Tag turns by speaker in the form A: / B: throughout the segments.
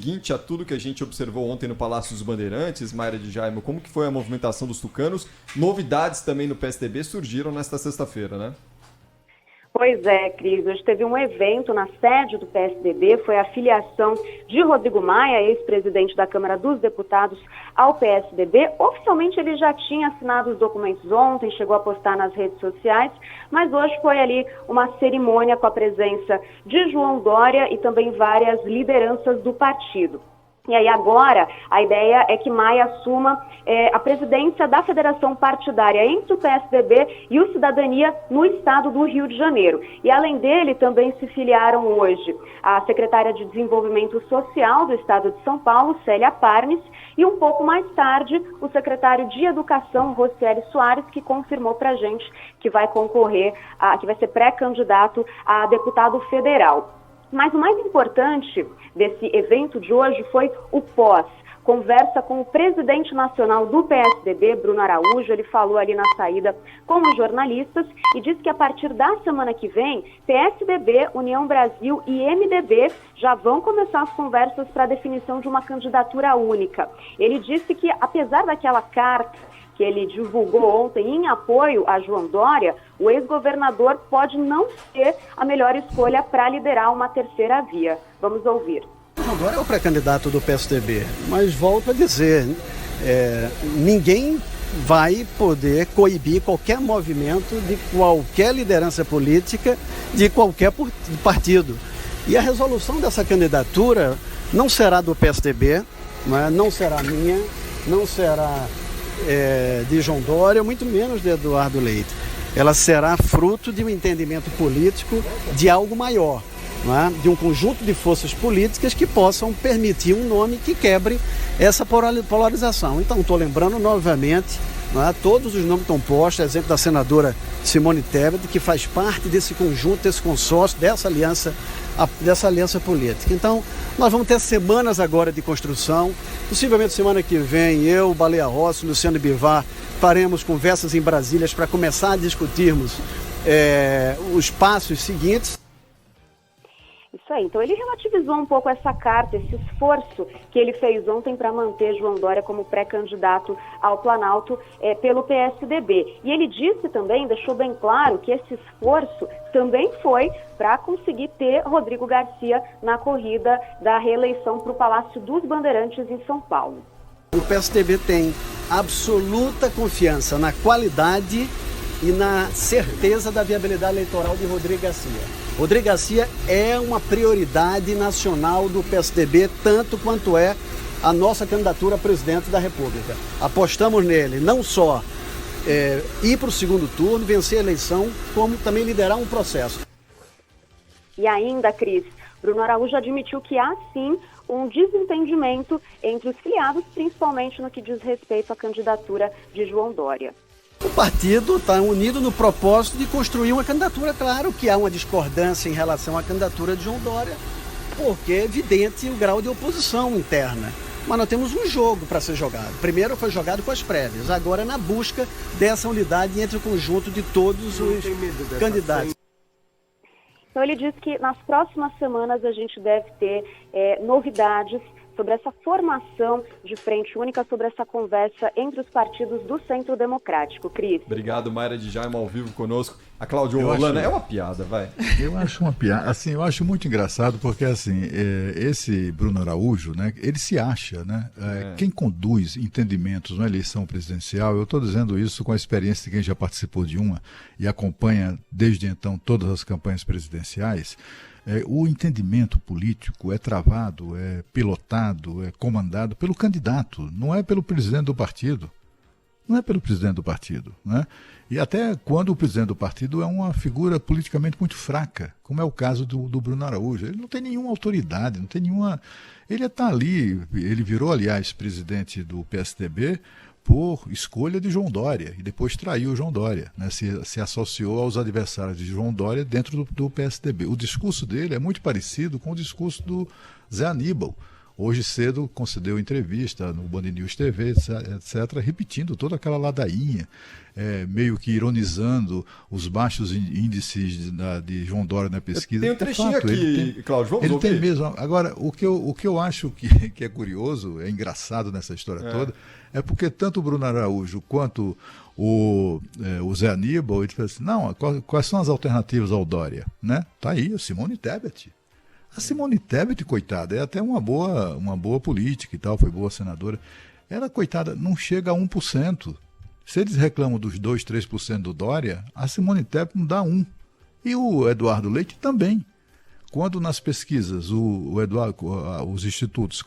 A: seguinte a tudo que a gente observou ontem no Palácio dos Bandeirantes, Mayra de Jaime, como que foi a movimentação dos tucanos? Novidades também no PSDB surgiram nesta sexta-feira, né?
B: Pois é, Cris, hoje teve um evento na sede do PSDB, foi a filiação de Rodrigo Maia, ex-presidente da Câmara dos Deputados, ao PSDB. Oficialmente ele já tinha assinado os documentos ontem, chegou a postar nas redes sociais, mas hoje foi ali uma cerimônia com a presença de João Dória e também várias lideranças do partido. E aí agora a ideia é que Maia assuma a presidência da federação partidária entre o PSDB e o Cidadania no estado do Rio de Janeiro. E além dele também se filiaram hoje a secretária de Desenvolvimento Social do estado de São Paulo, Célia Parnes, e um pouco mais tarde o secretário de Educação, Rocieli Soares, que confirmou pra gente que vai concorrer, que vai ser pré-candidato a deputado federal. Mas o mais importante desse evento de hoje foi o pós. Conversa com o presidente nacional do PSDB, Bruno Araújo. Ele falou ali na saída com os jornalistas e disse que a partir da semana que vem, PSDB, União Brasil e MDB já vão começar as conversas para a definição de uma candidatura única. Ele disse que, apesar daquela carta que ele divulgou ontem em apoio a João Dória, o ex-governador pode não ser a melhor escolha para liderar uma terceira via. Vamos ouvir.
C: João Dória é o pré-candidato do PSDB, mas volto a dizer, ninguém vai poder coibir qualquer movimento de qualquer liderança política de qualquer partido. E a resolução dessa candidatura não será do PSDB, não será minha, não será de João Dória, muito menos de Eduardo Leite. Ela será fruto de um entendimento político de algo maior, de um conjunto de forças políticas que possam permitir um nome que quebre essa polarização. Então, estou lembrando novamente, todos os nomes estão postos, exemplo da senadora Simone Tebet, que faz parte desse conjunto, desse consórcio, dessa aliança política. Então, nós vamos ter semanas agora de construção. Possivelmente semana que vem, eu, Baleia Rossi, Luciano Bivar, faremos conversas em Brasília para começar a discutirmos os passos seguintes.
B: Isso aí, então ele relativizou um pouco essa carta, esse esforço que ele fez ontem para manter João Dória como pré-candidato ao Planalto pelo PSDB. E ele disse também, deixou bem claro, que esse esforço também foi para conseguir ter Rodrigo Garcia na corrida da reeleição para o Palácio dos Bandeirantes em São Paulo.
C: O PSDB tem absoluta confiança na qualidade e na certeza da viabilidade eleitoral de Rodrigo Garcia. Rodrigo Garcia é uma prioridade nacional do PSDB, tanto quanto é a nossa candidatura a presidente da República. Apostamos nele, não só ir para o segundo turno, vencer a eleição, como também liderar um processo.
B: E ainda, Cris, Bruno Araújo admitiu que há sim um desentendimento entre os filiados, principalmente no que diz respeito à candidatura de João Dória.
C: O partido está unido no propósito de construir uma candidatura. Claro que há uma discordância em relação à candidatura de João Dória, porque é evidente o grau de oposição interna. Mas nós temos um jogo para ser jogado. Primeiro foi jogado com as prévias, agora é na busca dessa unidade entre o conjunto de todos os candidatos.
B: Então ele disse que nas próximas semanas a gente deve ter novidades sobre essa formação de frente única, sobre essa conversa entre os partidos do Centro Democrático. Cris.
A: Obrigado, Mayra de Jaime, ao vivo conosco. A Cláudia Holanda é uma piada, vai.
D: Eu acho uma piada, assim, eu acho muito engraçado, porque assim, esse Bruno Araújo, né, ele se acha, né, quem conduz entendimentos na eleição presidencial, eu estou dizendo isso com a experiência de quem já participou de uma e acompanha desde então todas as campanhas presidenciais. O entendimento político é travado, é pilotado, é comandado pelo candidato, não é pelo presidente do partido. Não é pelo presidente do partido, né? E até quando o presidente do partido é uma figura politicamente muito fraca, como é o caso do Bruno Araújo. Ele não tem nenhuma autoridade, não tem nenhuma... Ele está ali, ele virou, aliás, presidente do PSDB por escolha de João Dória, e depois traiu João Dória, né? Se associou aos adversários de João Dória dentro do PSDB. O discurso dele é muito parecido com o discurso do Zé Aníbal, hoje cedo concedeu entrevista no Band News TV, etc., repetindo toda aquela ladainha, meio que ironizando os baixos índices de João Dória na pesquisa.
A: Tem um trechinho aqui, Cláudio, vamos ouvir.
D: Ele tem mesmo. Agora, o que eu acho que é curioso, é engraçado nessa história toda, é porque tanto o Bruno Araújo quanto o Zé Aníbal, ele fala assim, não, quais são as alternativas ao Dória? Né? Tá aí, a Simone Tebet. A Simone Tebet, coitada, é até uma boa política e tal, foi boa senadora. Ela, coitada, não chega a 1%. Se eles reclamam dos 2, 3% do Dória, a Simone Tebet não dá 1%. E o Eduardo Leite também. Quando nas pesquisas os institutos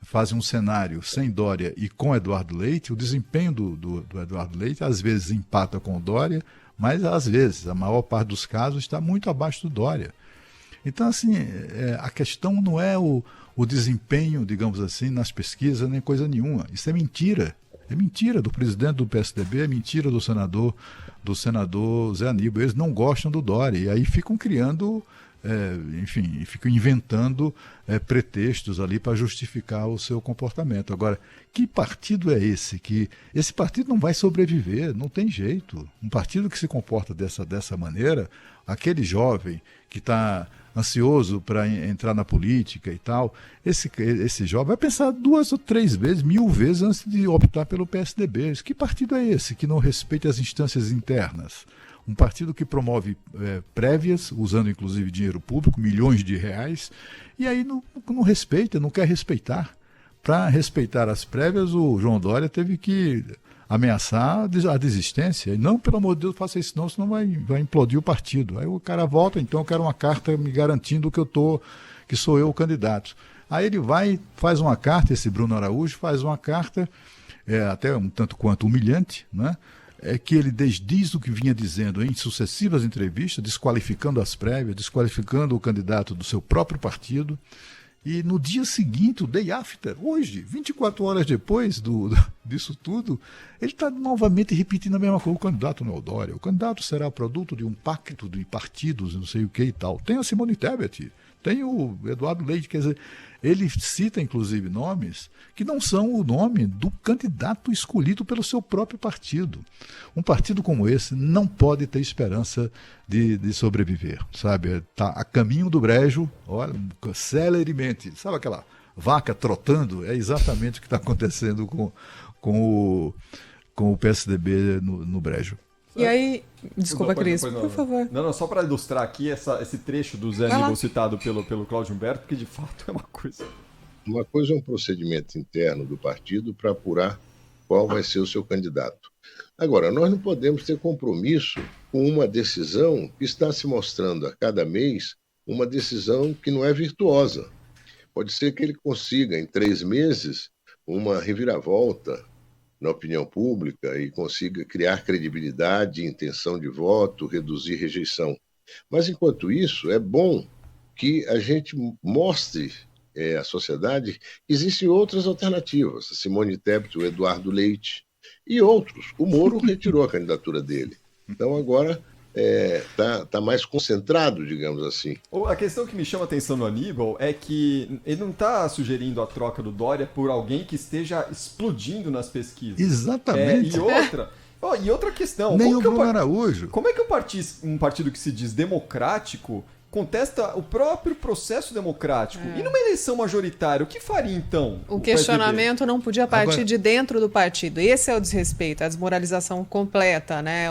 D: fazem um cenário sem Dória e com Eduardo Leite, o desempenho do Eduardo Leite às vezes empata com o Dória, mas às vezes, a maior parte dos casos, está muito abaixo do Dória. Então, assim, a questão não é o desempenho, digamos assim, nas pesquisas, nem coisa nenhuma. Isso é mentira. É mentira do presidente do PSDB, é mentira do senador Zé Aníbal. Eles não gostam do Dória. E aí ficam criando, ficam inventando pretextos ali para justificar o seu comportamento. Agora, que partido é esse? Esse partido não vai sobreviver, não tem jeito. Um partido que se comporta dessa maneira, aquele jovem que está ansioso para entrar na política e tal, esse jovem vai pensar 2 ou 3 vezes, 1000 vezes antes de optar pelo PSDB. Que partido é esse que não respeita as instâncias internas? Um partido que promove prévias, usando inclusive dinheiro público, milhões de reais, e aí não respeita, não quer respeitar. Para respeitar as prévias, o João Dória teve que ameaçar a desistência. E não, pelo amor de Deus, faça isso não, senão vai implodir o partido. Aí o cara volta, então eu quero uma carta me garantindo que sou eu o candidato. Aí ele faz uma carta, esse Bruno Araújo faz uma carta, até um tanto quanto humilhante, né? Que ele desdiz o que vinha dizendo em sucessivas entrevistas, desqualificando as prévias, desqualificando o candidato do seu próprio partido. E no dia seguinte, o day after, hoje, 24 horas depois disso tudo, ele está novamente repetindo a mesma coisa. O candidato não é o Dória, o candidato será produto de um pacto de partidos, não sei o que e tal. Tem a Simone Tebet, tem o Eduardo Leite, quer dizer, ele cita inclusive nomes que não são o nome do candidato escolhido pelo seu próprio partido. Um partido como esse não pode ter esperança de sobreviver, sabe? Está a caminho do brejo, olha, celeremente. Sabe aquela vaca trotando? É exatamente o que está acontecendo com o PSDB no brejo.
E: E aí, desculpa, Cris, por favor.
A: Não, só para ilustrar aqui esse trecho do Zé Aníbal citado pelo Cláudio Humberto, porque de fato é uma coisa.
F: Uma coisa é um procedimento interno do partido para apurar qual vai ser o seu candidato. Agora, nós não podemos ter compromisso com uma decisão que está se mostrando a cada mês uma decisão que não é virtuosa. Pode ser que ele consiga, em 3 meses, uma reviravolta na opinião pública e consiga criar credibilidade, intenção de voto, reduzir rejeição. Mas, enquanto isso, é bom que a gente mostre à sociedade que existem outras alternativas. A Simone Tebet, o Eduardo Leite e outros. O Moro retirou a candidatura dele. Então, agora tá mais concentrado, digamos assim.
A: A questão que me chama a atenção no Aníbal é que ele não está sugerindo a troca do Dória por alguém que esteja explodindo nas pesquisas.
D: Exatamente.
A: E outra questão.
D: Nem o Bruno Araújo.
A: Como é que um partido que se diz democrático contesta o próprio processo democrático? E numa eleição majoritária, o que faria então?
E: O questionamento não podia partir de dentro do partido. Esse é o desrespeito, a desmoralização completa, né?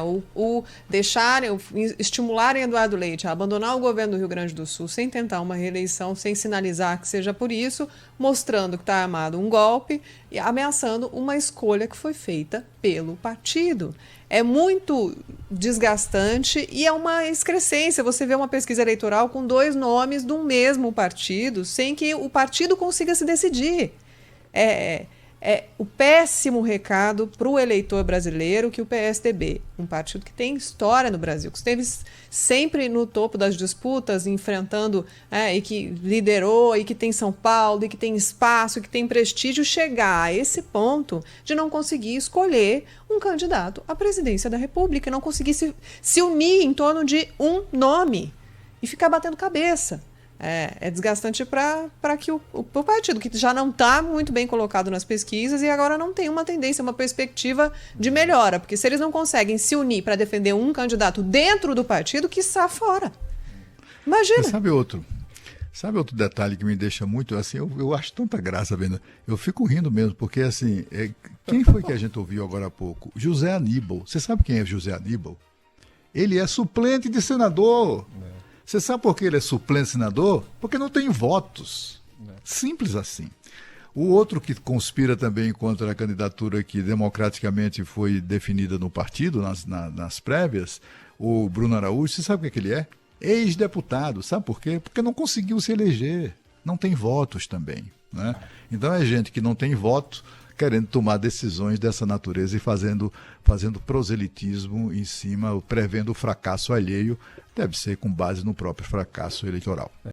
E: Estimularem Eduardo Leite a abandonar o governo do Rio Grande do Sul sem tentar uma reeleição, sem sinalizar que seja por isso, mostrando que está armado um golpe e ameaçando uma escolha que foi feita pelo partido. É muito desgastante e é uma excrescência. Você vê uma pesquisa eleitoral com 2 nomes de um mesmo partido, sem que o partido consiga se decidir. É o péssimo recado para o eleitor brasileiro que o PSDB, um partido que tem história no Brasil, que esteve sempre no topo das disputas, enfrentando, e que liderou, e que tem São Paulo, e que tem espaço, e que tem prestígio, chegar a esse ponto de não conseguir escolher um candidato à presidência da República, e não conseguir se unir em torno de um nome e ficar batendo cabeça. É desgastante para o partido, que já não está muito bem colocado nas pesquisas e agora não tem uma tendência, uma perspectiva de melhora. Porque se eles não conseguem se unir para defender um candidato dentro do partido, que está fora. Imagina.
D: Sabe outro detalhe que me deixa muito, assim, eu acho tanta graça vendo, eu fico rindo mesmo, porque assim, quem foi que a gente ouviu agora há pouco? José Aníbal. Você sabe quem é José Aníbal? Ele é suplente de senador. Você sabe por que ele é suplente de senador? Porque não tem votos. Simples assim. O outro que conspira também contra a candidatura que democraticamente foi definida no partido, nas prévias, o Bruno Araújo, você sabe o que ele é? Ex-deputado. Sabe por quê? Porque não conseguiu se eleger. Não tem votos também. Né? Então é gente que não tem voto, querendo tomar decisões dessa natureza e fazendo proselitismo em cima, prevendo o fracasso alheio, deve ser com base no próprio fracasso eleitoral.